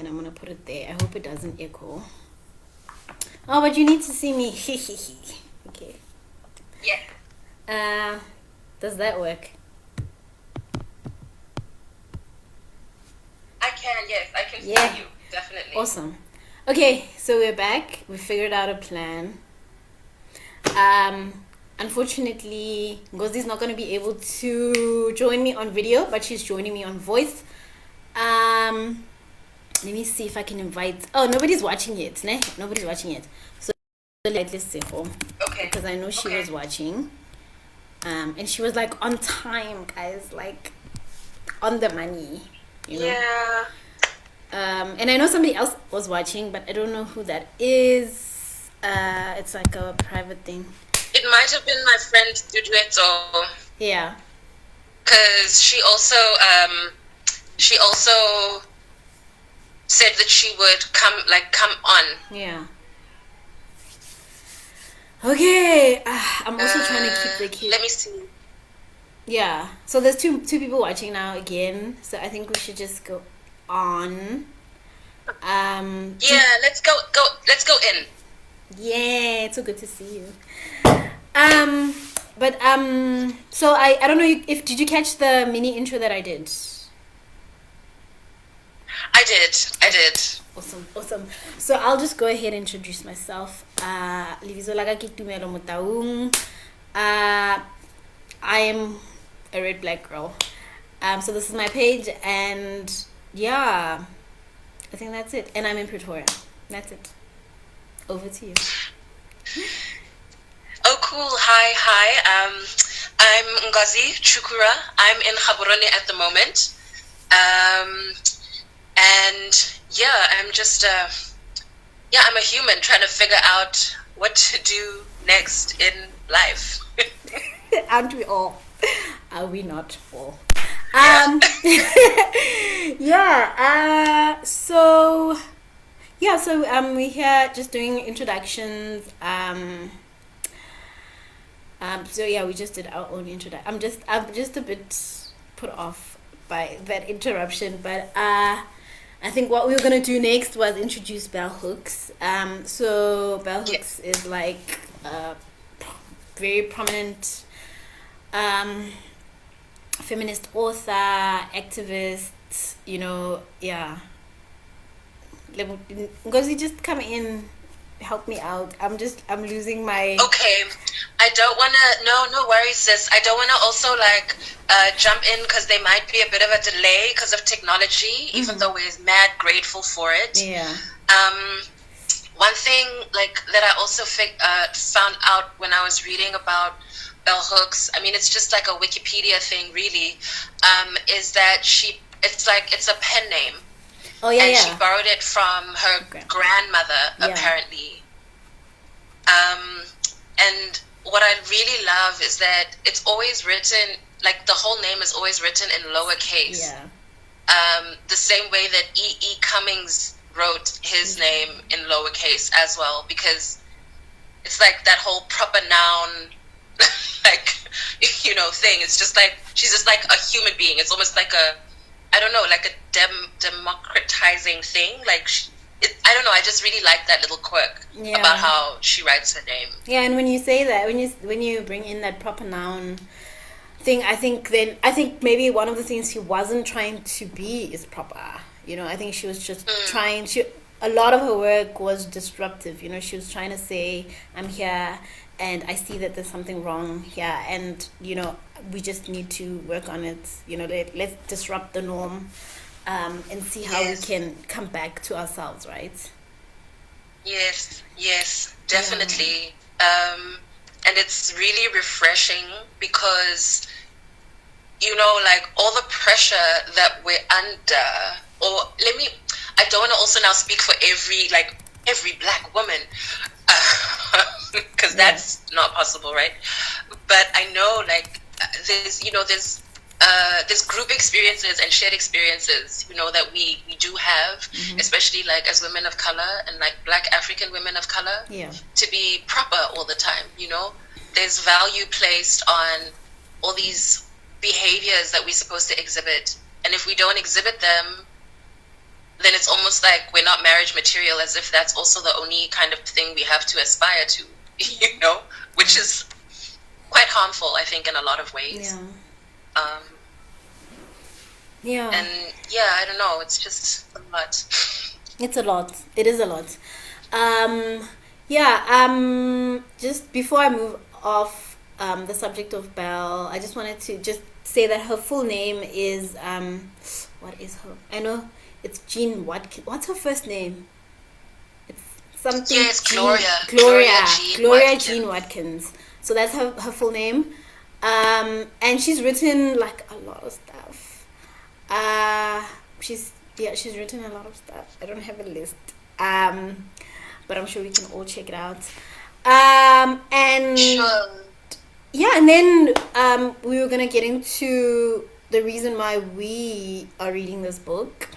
and I'm gonna put it there. I hope it doesn't echo. Oh, but you need to see me. Okay. Yeah. Does that work? I can, yes. I can Yeah. see you, definitely. Awesome. Okay, so we're back. We figured out a plan. Unfortunately, Ngozi's not going to be able to join me on video, but she's joining me on voice. Let me see if I can invite. Oh, nobody's watching yet, ne? Nobody's watching yet. So let's say home. Okay. Because I know she was watching. And she was like on time, guys, like on the money, you know. Yeah. And I know somebody else was watching, but I don't know who that is. It's like a private thing. It might have been my friend Dudueto. Yeah. Because she also said that she would come on. Yeah. Okay. I'm also trying to keep the kids. Let me see. Yeah. So there's two people watching now again. So I think we should just go on. Yeah, let's go in. Yeah, it's so good to see you. But so I don't know if did you catch the mini intro that I did? I did. Awesome. So I'll just go ahead and introduce myself. Livizo laga ke Tumelo Motaung. I am a red black girl. So this is my page, and yeah, I think that's it. And I'm in Pretoria. That's it. Over to you. Oh, cool. Hi. I'm Ngozi Chukura. I'm in Gaborone at the moment. And yeah, I'm just I'm a human trying to figure out what to do next in life. Aren't we all? Are we not all? So we're here just doing introductions. We just did our own introduction. I'm just a bit put off by that interruption, but I think what we were gonna do next was introduce Bell Hooks. So Bell Hooks is like a very prominent feminist author, activist, you know, yeah. Ngozi, just come in, help me out. I'm losing my... Okay. I don't want to... No worries, sis. I don't want to also, jump in because there might be a bit of a delay because of technology, even though we're mad grateful for it. Yeah. One thing, that I also found out when I was reading about Bell Hooks, I mean, it's just like a Wikipedia thing, really, is that it's a pen name. Oh, yeah, and she borrowed it from her grandmother, apparently. And what I really love is that it's always written, the whole name is always written in lowercase. Yeah. The same way that E. Cummings wrote his name in lowercase as well, because it's like that whole proper noun, thing. It's just like, she's just like a human being. It's almost like a democratizing thing. I don't know. I just really like that little quirk about how she writes her name. Yeah, and when you say that, when you bring in that proper noun thing, I think maybe one of the things she wasn't trying to be is proper. You know, I think she was just trying to. A lot of her work was disruptive. You know, she was trying to say, "I'm here, and I see that there's something wrong here, and we just need to work on it. Let's disrupt the norm, and see how we can come back to ourselves, right?" Yes, definitely. And it's really refreshing because, all the pressure that we're under, I don't want to also now speak for every black woman, because that's not possible, right? But I know, there's group experiences and shared experiences, that we do have, especially as women of color and black African women of color, to be proper all the time. There's value placed on all these behaviors that we're supposed to exhibit, and if we don't exhibit them, then it's almost like we're not marriage material, as if that's also the only kind of thing we have to aspire to, which is quite harmful, I think, in a lot of ways. And I don't know, it's just a lot. It's a lot. It is a lot. Just before I move off the subject of Belle, I just wanted to just say that her full name is what is her? I know it's Jean Watkins. What's her first name? It's something. Yes, Gloria. Gloria Jean Watkins. So that's her full name. And she's written like a lot of stuff. She's written a lot of stuff. I don't have a list. But I'm sure we can all check it out. And sure. Yeah, and then we were gonna get into the reason why we are reading this book.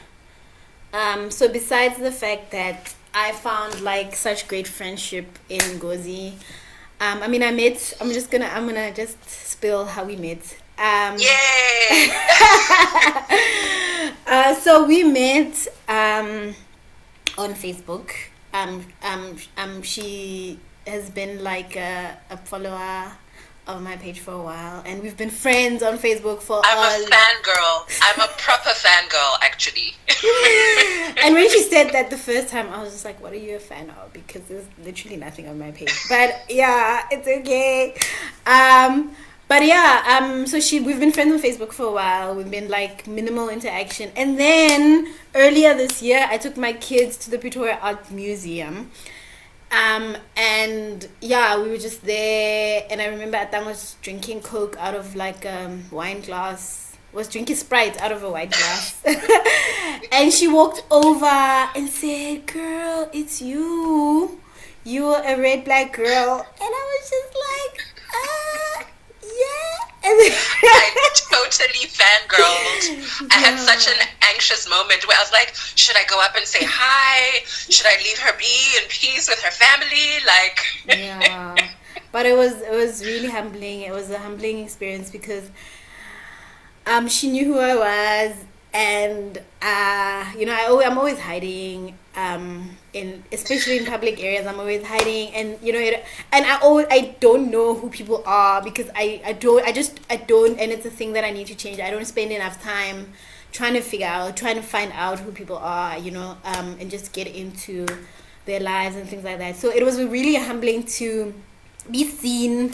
So besides the fact that I found like such great friendship in Ngozi, I'm gonna just spill how we met. Yay! So we met on Facebook. She has been like a follower of my page for a while, and we've been friends on Facebook for I'm a fangirl. I'm a proper fangirl, actually. And when she said that the first time, I was just like, what are you a fan of? Because there's literally nothing on my page. But yeah, it's okay. So we've been friends on Facebook for a while. We've been like minimal interaction. And then earlier this year, I took my kids to the Pretoria Art Museum. We were just there, and I remember Atang was drinking Coke out of like a wine glass, was drinking Sprite out of a wine glass. And she walked over and said, "Girl, it's you. You're a red black girl." And I was just like, yeah. I totally fangirled. I had such an anxious moment where I was like, should I go up and say hi? Should I leave her be in peace with her family? Like, yeah. But it was really humbling. It was a humbling experience because she knew who I was, and I'm always hiding. Especially in public areas, I'm always hiding, and I don't know who people are because I don't, and it's a thing that I need to change. I don't spend enough time trying to find out who people are, and just get into their lives and things like that. So it was really humbling to be seen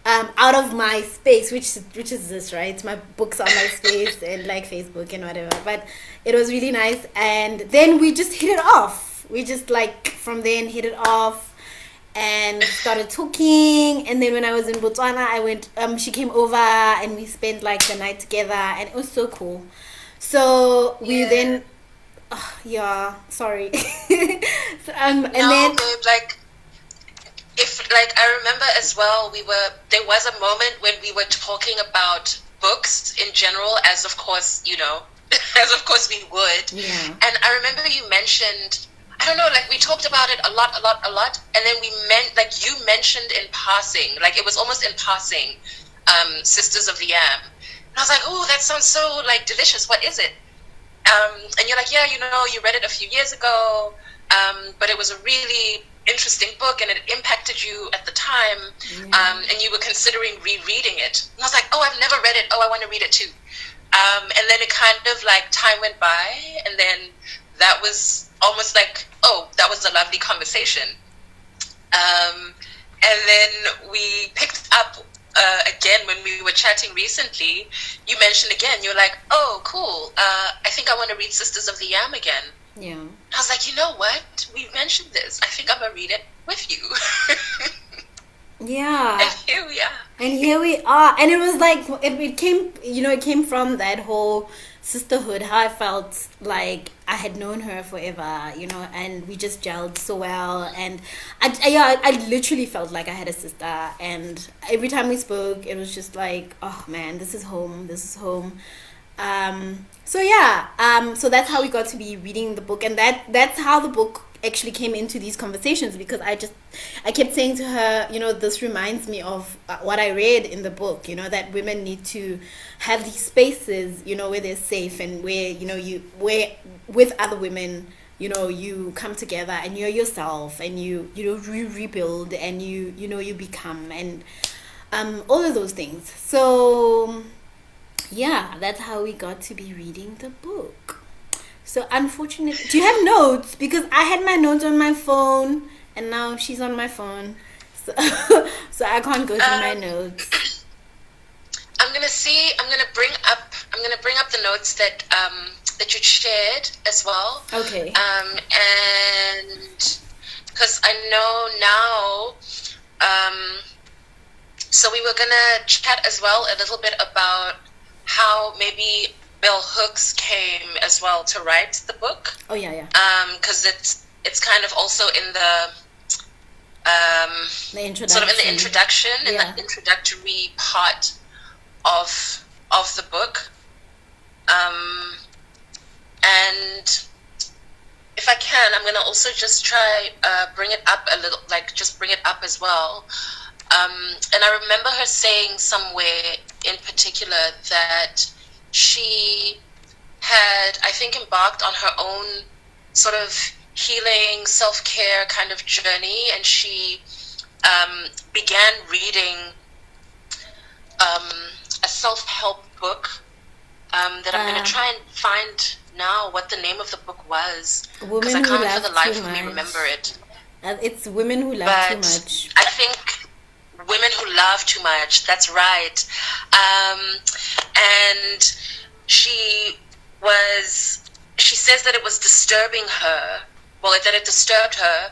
out of my space, which is this, right? My books are my space and like Facebook and whatever. But it was really nice, and then we just hit it off. We just like from then hit it off and started talking. And then when I was in Botswana, I went. She came over and we spent like the night together, and it was so cool. So we then, sorry. Babe, like. If like I remember as well, there was a moment when we were talking about books in general, as of course we would. Yeah. And I remember you mentioned, I don't know, like we talked about it a lot, and then you mentioned in passing, like it was almost in passing, Sisters of the Yam. And I was like, oh, that sounds so like delicious. What is it? And you're like, yeah, you read it a few years ago, but it was a really interesting book and it impacted you at the time, and you were considering rereading it. And I was like, oh, I've never read it. Oh, I want to read it too. And then it kind of like time went by, and then that was almost like, oh, that was a lovely conversation. And then we picked up again when we were chatting recently. You mentioned again, you're like, oh, cool. I think I want to read Sisters of the Yam again. Yeah. I was like, you know what? We mentioned this. I think I'm gonna read it with you. Yeah. And here we are. And it was like it came from that whole sisterhood. How I felt like I had known her forever, and we just gelled so well. And I literally felt like I had a sister. And every time we spoke, it was just like, oh man, this is home. This is home. So that's how we got to be reading the book, and that's how the book actually came into these conversations, because I kept saying to her, this reminds me of what I read in the book, that women need to have these spaces, where they're safe, and where, where with other women, you come together and you're yourself, and you rebuild, and you become, and all of those things. So yeah, that's how we got to be reading the book. So unfortunately, do you have notes? Because I had my notes on my phone, and now she's on my phone, so so I can't go through my notes. I'm gonna bring up the notes that that you shared as well. Okay. And because I know now, so we were gonna chat as well a little bit about how maybe Bell Hooks came as well to write the book. Oh yeah. Because it's kind of also in the introduction. Sort of in the introduction, in Yeah. the introductory part of the book. And if I can, I'm gonna also just try bring it up a little, like just bring it up as well. And I remember her saying somewhere in particular that she had, I think, embarked on her own sort of healing, self-care kind of journey, and she began reading a self-help book that I'm going to try and find now what the name of the book was, because I can't for the life of me remember it. It's Women Who Love Too Much. I think Women Who Love Too Much, that's right. And she says that it was disturbing her, that it disturbed her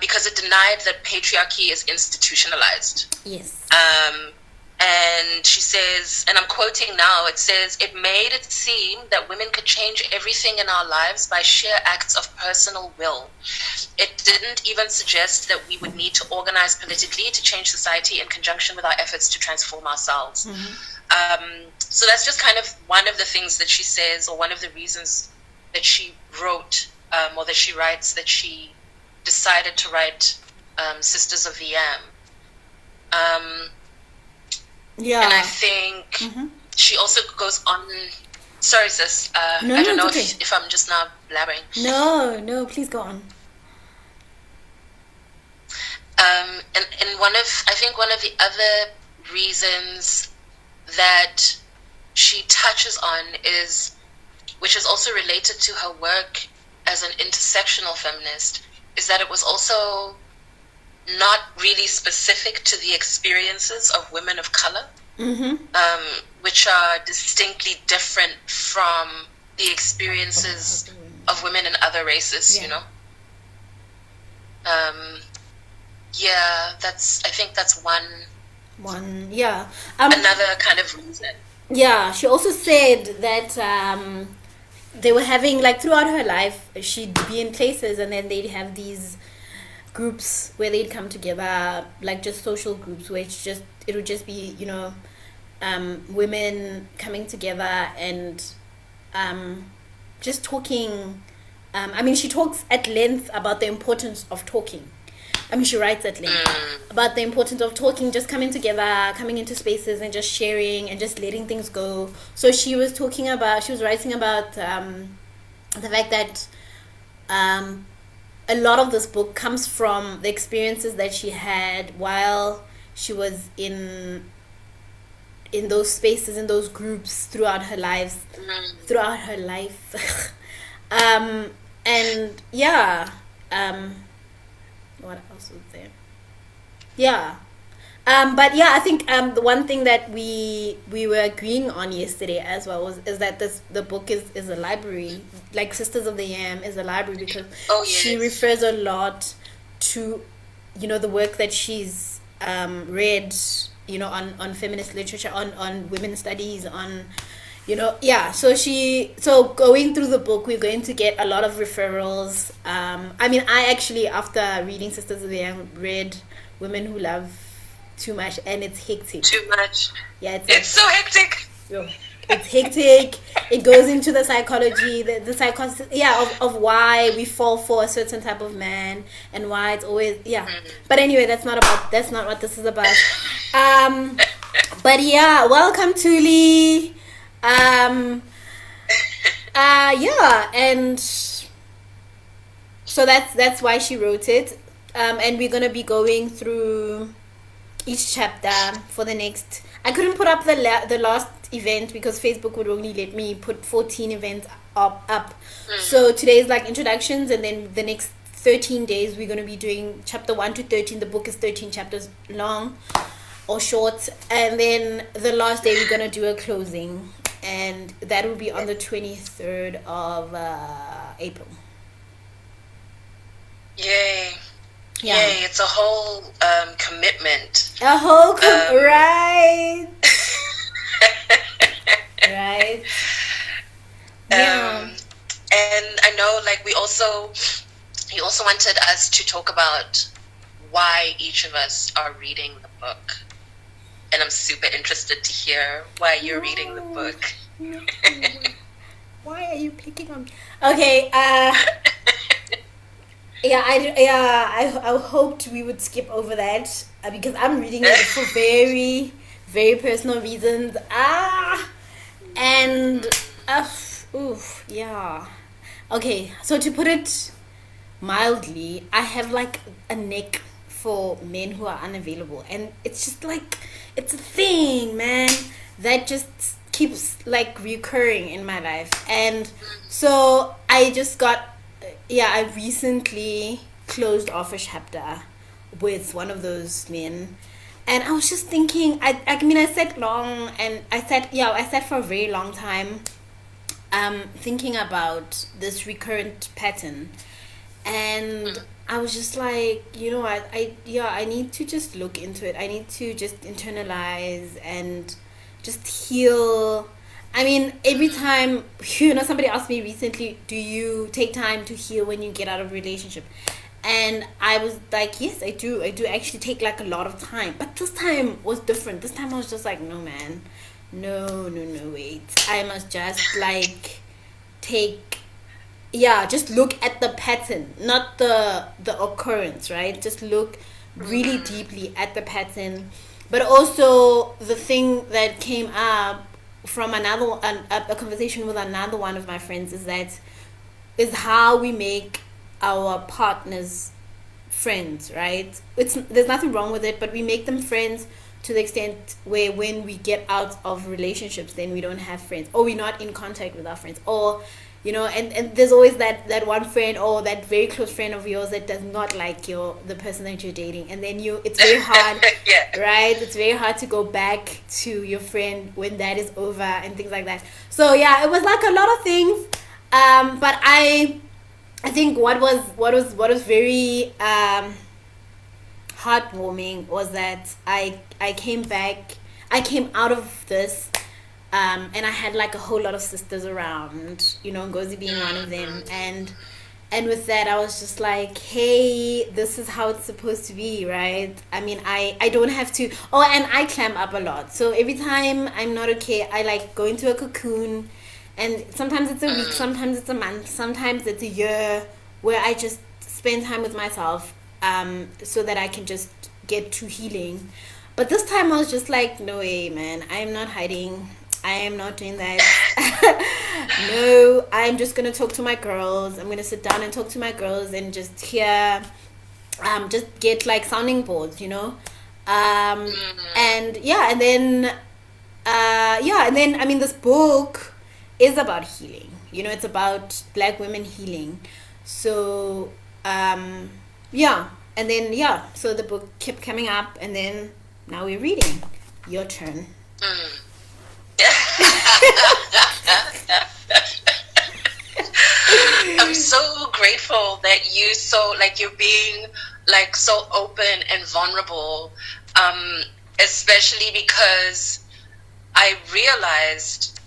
because it denied that patriarchy is institutionalized. Yes. And she says, and I'm quoting now, it says, "It made it seem that women could change everything in our lives by sheer acts of personal will. It didn't even suggest that we would need to organize politically to change society in conjunction with our efforts to transform ourselves." Mm-hmm. So that's just kind of one of the things that she says, or one of the reasons that she wrote, or that she writes, that she decided to write Sisters of the Yam. Yeah. And I think she also goes on. Sorry, sis. I don't know if I'm just now blabbering. No, please go on. And one of the other reasons that she touches on is, which is also related to her work as an intersectional feminist, is that it was also not really specific to the experiences of women of color, which are distinctly different from the experiences of women in other races, you know? I think that's one, yeah. Another kind of reason. Yeah, she also said that they were having, like, throughout her life, she'd be in places, and then they'd have these groups where they'd come together, like just social groups, where it would just be, women coming together and just talking. She talks at length about the importance of talking. She writes at length about the importance of talking, just coming together, coming into spaces and just sharing and just letting things go. So she was writing about the fact that a lot of this book comes from the experiences that she had while she was in those spaces, in those groups throughout her life. And yeah, what else was there? Yeah. But yeah, I think the one thing that we were agreeing on yesterday as well is that the book is a library. Like Sisters of the Yam is a library, because she refers a lot to the work that she's read on feminist literature, on women's studies, on so going through the book, we're going to get a lot of referrals. I actually, after reading Sisters of the Yam, read Women Who Love Too Much, and it's hectic. Too much. Yeah, it's so hectic. It's hectic. It goes into the psychology, the psychology, of why we fall for a certain type of man and why it's always, But anyway, that's not what this is about. But yeah, welcome Tuli. And so that's why she wrote it. And we're gonna be going through each chapter for the next. I couldn't put up the last event because Facebook would only let me put 14 events up. So today is like introductions, and then the next 13 days we're going to be doing chapter 1 to 13. The book is 13 chapters long or short, and then the last day we're going to do a closing, and that will be on the 23rd of April. Yay. Yeah. Yay, it's a whole commitment. Right. Right. And I know, like, he also wanted us to talk about why each of us are reading the book. And I'm super interested to hear why you're reading the book. Why are you picking on me? Okay, I hoped we would skip over that because I'm reading it for very, very personal reasons. Okay, so to put it mildly, I have like a neck for men who are unavailable, and it's just like, it's a thing, man, that just keeps like recurring in my life. And so I just got, I recently closed off a chapter with one of those men, and I was just thinking, I sat for a very long time thinking about this recurrent pattern, and I was just like, I need to just look into it. I need to just internalize and just heal. I mean, every time, somebody asked me recently, do you take time to heal when you get out of a relationship? And I was like, yes, I do. I do actually take like a lot of time. But this time was different. This time I was just like, no, man. No, wait. I must just like just look at the pattern, not the occurrence, right? Just look really deeply at the pattern. But also the thing that came up from a conversation with another one of my friends is how we make our partners friends, right? There's nothing wrong with it, but we make them friends to the extent where when we get out of relationships, then we don't have friends, or we're not in contact with our friends, or and there's always that one friend or that very close friend of yours that does not like the person that you're dating, and then it's very hard right? It's very hard to go back to your friend when that is over and things like that. So it was like a lot of things, but I think what was very heartwarming was that I came out of this, and I had like a whole lot of sisters around, Ngozi being one of them, and with that I was just like, hey, this is how it's supposed to be, right? I mean, I don't have to, and I clam up a lot, so every time I'm not okay, I like go into a cocoon, and sometimes it's a week, sometimes it's a month, sometimes it's a year, where I just spend time with myself, so that I can just get to healing. But this time I was just like, no way, man, I am not hiding, I am not doing that. No, I'm just gonna talk to my girls. I'm gonna sit down and talk to my girls and just hear, just get like sounding boards, and then I mean, this book is about healing. It's about Black women healing. So and then so the book kept coming up, and then now we're reading. Your turn. I'm so grateful that you're being like so open and vulnerable, especially because I realized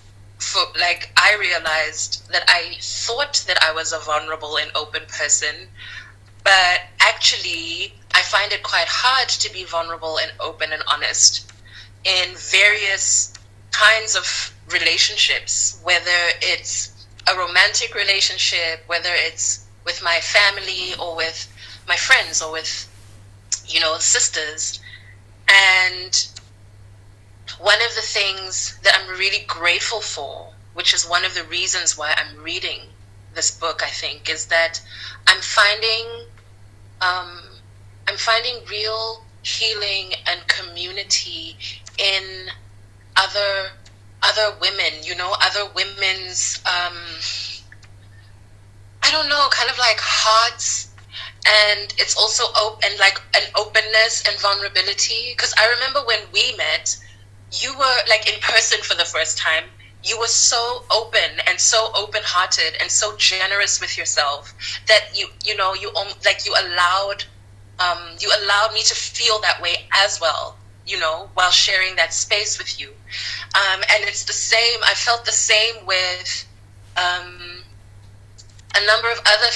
that I thought that I was a vulnerable and open person, but actually I find it quite hard to be vulnerable and open and honest in various kinds of relationships, whether it's a romantic relationship, whether it's with my family or with my friends or with, sisters. And one of the things that I'm really grateful for, which is one of the reasons why I'm reading this book, I think, is that I'm finding real healing and community in other women, other women's I don't know, kind of like hearts, and it's also and like an openness and vulnerability. Because I remember when we met, you were like in person for the first time. You were so open and so open-hearted and so generous with yourself that you allowed me to feel that way as well, while sharing that space with you. And it's the same. I felt the same with a number of other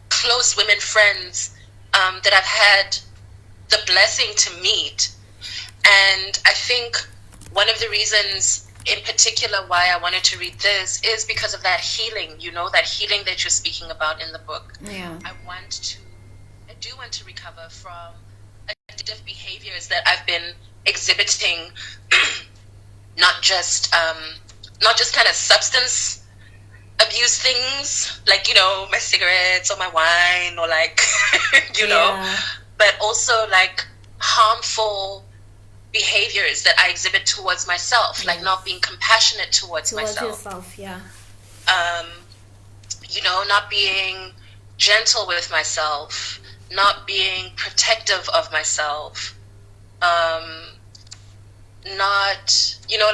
close women friends that I've had the blessing to meet. And I think one of the reasons in particular why I wanted to read this is because of that healing, that healing that you're speaking about in the book. Yeah. I do want to recover from addictive behaviors that I've been exhibiting, not just kind of substance abuse things, like, my cigarettes or my wine or like, but also like harmful behaviors that I exhibit towards myself, like not being compassionate towards myself. Yourself, yeah. Not being gentle with myself, not being protective of myself, not,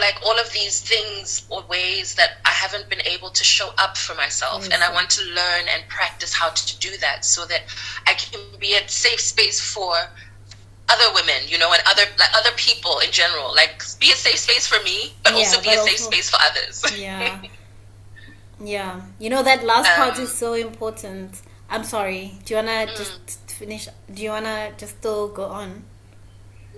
like all of these things or ways that I haven't been able to show up for myself. Yes. And I want to learn and practice how to do that so that I can be a safe space for other women, and other people in general. Like, be a safe space for me, but also be a safe space for others. Yeah. Yeah. That last part is so important. I'm sorry. Do you want to just finish? Do you want to just still go on?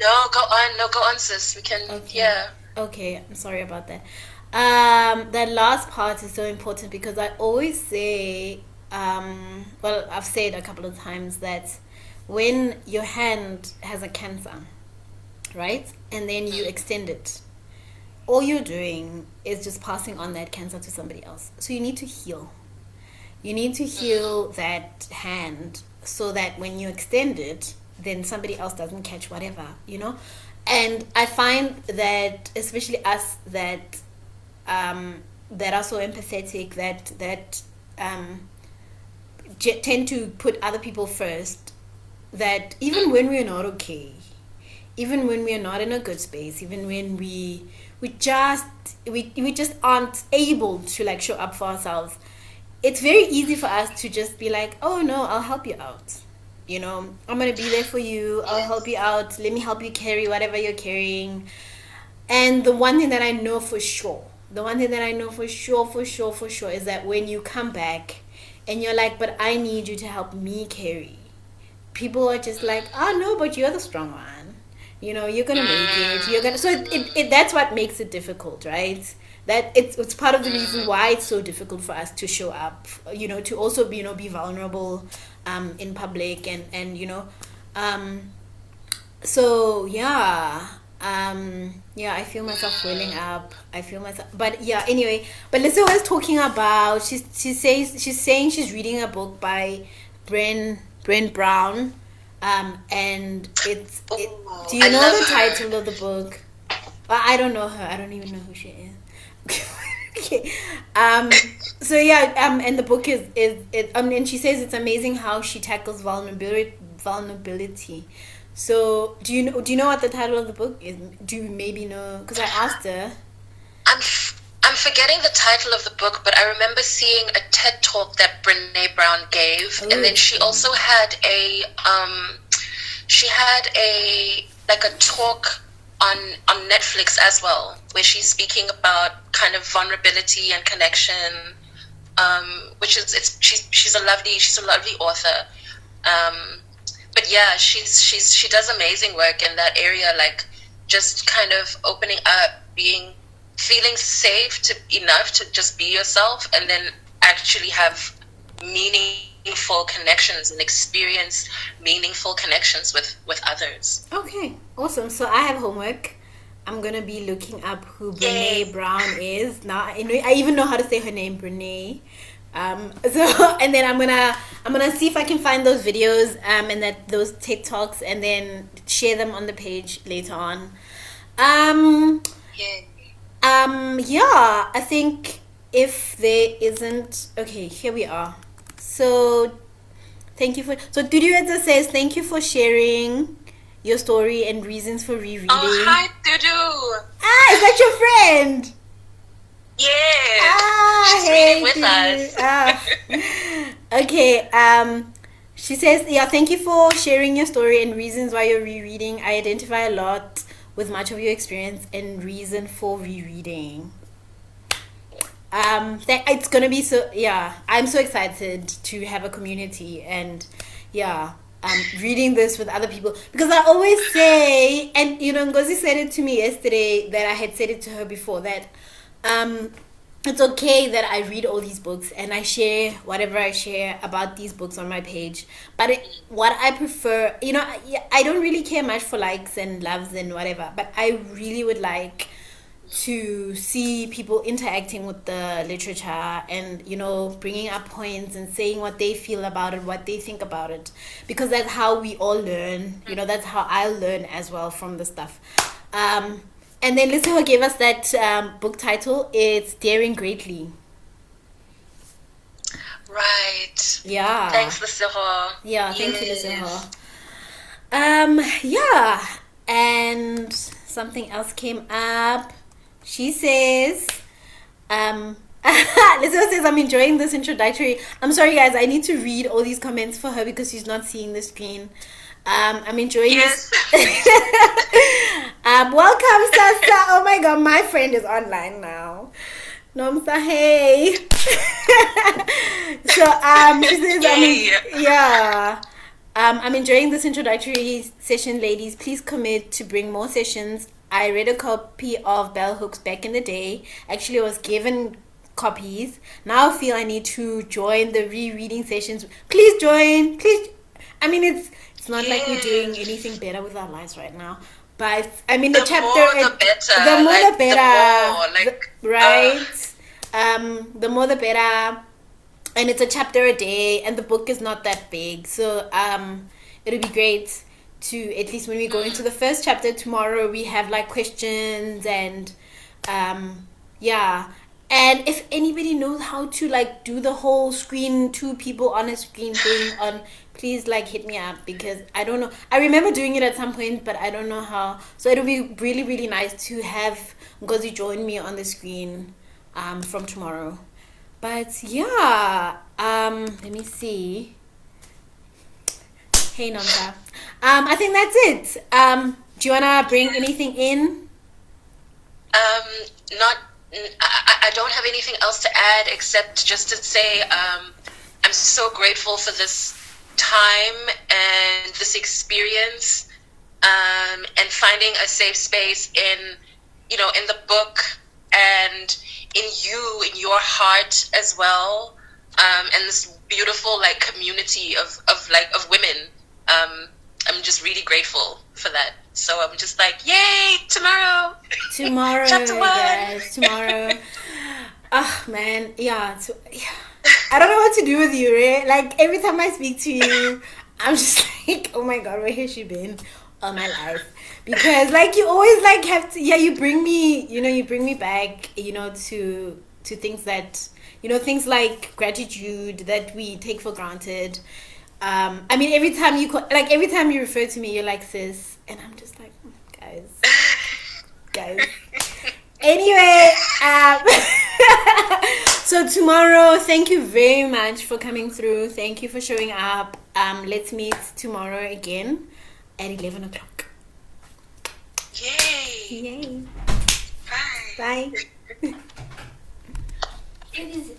No, go on. No, go on, sis. We can, okay. Yeah. Okay, I'm sorry about that. That last part is so important because I always say, I've said a couple of times that when your hand has a cancer, right, and then you extend it, all you're doing is just passing on that cancer to somebody else. So you need to heal. You need to heal that hand so that when you extend it, then somebody else doesn't catch whatever, And I find that, especially us that are so empathetic, that tend to put other people first, that even when we're not okay, even when we're not in a good space, even when we just aren't able to like show up for ourselves, it's very easy for us to just be like, oh no, I'll help you out. I'm going to be there for you. I'll help you out. Let me help you carry whatever you're carrying. And the one thing that I know for sure is that when you come back and you're like, but I need you to help me carry, people are just like, oh no, but you're the strong one. You're going to make it. So it that's what makes it difficult, right? That it's part of the reason why it's so difficult for us to show up, to also be, be vulnerable in public and so yeah, I feel myself welling up. But yeah, anyway, but Lisa was talking about, she's saying she's reading a book by Brené Brown, and it's do you know the title of the book? I don't know her. I don't even know who she is. Okay. So yeah, and the book is and she says it's amazing how she tackles vulnerability. So do you know what the title of the book is? Do you maybe know? Because I asked her. I'm forgetting the title of the book, but I remember seeing a TED talk that Brené Brown gave, and then she also had a talk on Netflix as well, where she's speaking about kind of vulnerability and connection, which is she's a lovely author, but yeah, she does amazing work in that area, like just kind of opening up, being feeling safe enough to just be yourself, and then actually have meaningful connections and experience meaningful connections with others. Okay, awesome. So I have homework. I'm gonna be looking up who Yay. Brene Brown is. Now I even know how to say her name, Brene. So and then I'm gonna see if I can find those videos and those TikToks, and then share them on the page later on. Yay. Yeah, I think if there isn't, okay, here we are. So thank you for, so Dudueta says thank you for sharing your story and reasons for rereading. Oh, hi, Dudu. Ah, is that your friend? Yeah. She's reading with us. Okay, she says, yeah, thank you for sharing your story and reasons why you're rereading. I identify a lot with much of your experience and reason for rereading. It's gonna be so, yeah, I'm so excited to have a community, and yeah, reading this with other people, because I always say, and you know, Ngozi said it to me yesterday, that I had said it to her before, that it's okay that I read all these books and I share whatever I share about these books on my page, but what I prefer, you know, I don't really care much for likes and loves and whatever, but I really would like to see people interacting with the literature, and you know, bringing up points and saying what they feel about it, what they think about it, because that's how we all learn, you know, that's how I'll learn as well from the stuff. And then Lisa gave us that book title. It's Daring Greatly. Right. Yeah. Thanks, Lisa. Yeah, thank you, Lisa. Yeah, and something else came up. She says, Lisa says, I'm enjoying this introductory. I'm sorry, guys, I need to read all these comments for her because she's not seeing the screen. I'm enjoying this. Welcome, Sasa. Oh my god, my friend is online now. Nomsa, hey. So, she says, I'm enjoying this introductory session, ladies. Please commit to bring more sessions. I read a copy of Bell Hooks back in the day. Actually, I was given copies. Now I feel I need to join the rereading sessions. Please join. Please. I mean, it's not like we're doing anything better with our lives right now. But, I mean, the chapter... more, the better. The more, like, the better. The more, right? The more, the better. And it's a chapter a day. And the book is not that big. So, it'll be great to, at least when we go into the first chapter tomorrow, we have like questions and yeah, and if anybody knows how to like do the whole screen, 2 people on a screen thing on, please like hit me up, because I don't know, I remember doing it at some point, but I don't know how. So it'll be really, really nice to have Ngozi join me on the screen from tomorrow. But yeah, let me see. Hey, Nonka. I think that's it. Do you wanna bring anything in? I don't have anything else to add except just to say I'm so grateful for this time and this experience, and finding a safe space in the book and in your heart as well, and this beautiful like community of women. I'm just really grateful for that. So I'm just like, yay, tomorrow. Tomorrow, Chapter 1. guys, tomorrow. Oh, man, yeah. I don't know what to do with you, right? Like, every time I speak to you, I'm just like, oh my God, where has she been all my life? Because, like, you always, like, have to, you bring me back, to things that, things like gratitude that we take for granted. I mean, every time you refer to me, you're like, sis, and I'm just like, guys. Anyway, so tomorrow, thank you very much for coming through. Thank you for showing up. Let's meet tomorrow again at 11 o'clock. Yay. Bye. It is